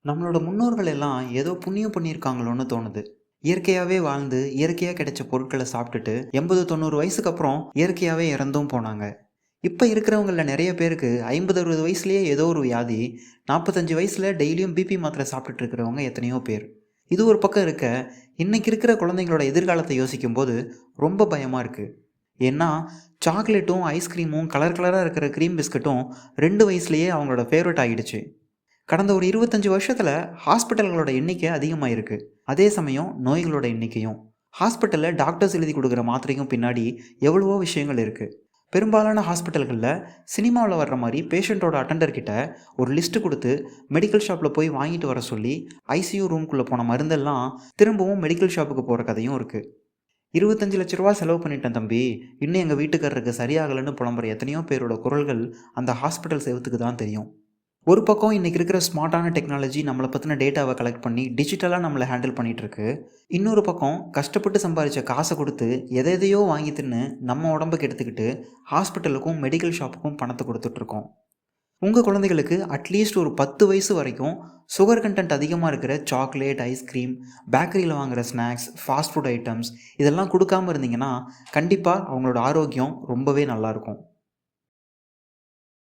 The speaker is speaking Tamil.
நம்மளோட முன்னோர்கள் எல்லாம் ஏதோ புண்ணியம் பண்ணியிருக்காங்களோன்னு தோணுது. இயற்கையாவே வாழ்ந்து, இயற்கையா கிடைச்ச பொருட்கள சாப்பிட்டுட்டு 80, 90 வயசுக்கு அப்புறம் இயற்கையாவே இறந்தும் போனாங்க. இப்ப இருக்கிறவங்கள்ல நெறைய பேருக்கு 50, 60 வயசுலயே ஏதோ ஒரு வியாதி, 45 வயசுல டெய்லியும் பிபி மாத்திரை சாப்பிட்டுட்டு இருக்கிறவங்க எத்தனையோ பேர். இது ஒரு பக்கம் இருக்க, இன்னைக்கு இருக்கிற குழந்தைங்களோட எதிர்காலத்தை யோசிக்கும்போது ரொம்ப பயமா இருக்கு. ஏன்னா, சாக்லேட்டும், ஐஸ்கிரீமும், கலர் கலரா இருக்கிற கிரீம் பிஸ்கட்டும் 2 வயசுலயே அவங்களோட ஃபேவரைட் ஆகிடுச்சு. கடந்த ஒரு 25 வருஷத்துல ஹாஸ்பிட்டல்களோட எண்ணிக்கை அதிகமாயிருக்கு. அதே சமயம் நோய்களோட எண்ணிக்கையும். ஹாஸ்பிட்டல்ல டாக்டர்ஸ் எழுதி கொடுக்குற மாத்திரைக்கும் பின்னாடி எவ்வளவோ விஷயங்கள் இருக்கு. பெரும்பாலான ஹாஸ்பிட்டல்களில் சினிமாவில் வர்ற மாதிரி பேஷண்ட்டோட அட்டெண்டர் கிட்ட ஒரு லிஸ்ட்டு கொடுத்து மெடிக்கல் ஷாப்பில் போய் வாங்கிட்டு வர சொல்லி ஐசியூ ரூம்குள்ளே போன மருந்தெல்லாம் திரும்பவும் மெடிக்கல் ஷாப்புக்கு போகிற கதையும் இருக்குது. 25 லட்ச ரூபா செலவு பண்ணிட்டேன் தம்பி, இன்னும் எங்கள் வீட்டுக்காரருக்கு சரியாகலைன்னு புலம்புற எத்தனையோ பேரோட குரல்கள் அந்த ஹாஸ்பிட்டல் செவத்துக்கு தான் தெரியும். ஒரு பக்கம் இன்றைக்கி இருக்கிற ஸ்மார்ட்டான டெக்னாலஜி நம்மளை பற்றின டேட்டாவை கலெக்ட் பண்ணி டிஜிட்டலாக நம்மளை ஹேண்டில் பண்ணிகிட்ருக்கு. இன்னொரு பக்கம் கஷ்டப்பட்டு சம்பாதிச்ச காசை கொடுத்து எதையோ வாங்கி தின்னு நம்ம உடம்புக்கு எடுத்துக்கிட்டு ஹாஸ்பிட்டலுக்கும் மெடிக்கல் ஷாப்புக்கும் பணத்தை கொடுத்துட்ருக்கோம். உங்கள் குழந்தைகளுக்கு அட்லீஸ்ட் ஒரு 10 வயசு வரைக்கும் சுகர் கண்டென்ட் அதிகமாக இருக்கிற சாக்லேட், ஐஸ்கிரீம், பேக்கரியில் வாங்குகிற ஸ்நாக்ஸ், ஃபாஸ்ட் ஃபுட் ஐட்டம்ஸ் இதெல்லாம் கொடுக்காமல் இருந்தீங்கன்னா கண்டிப்பாக அவங்களோட ஆரோக்கியம் ரொம்பவே நல்லாயிருக்கும்.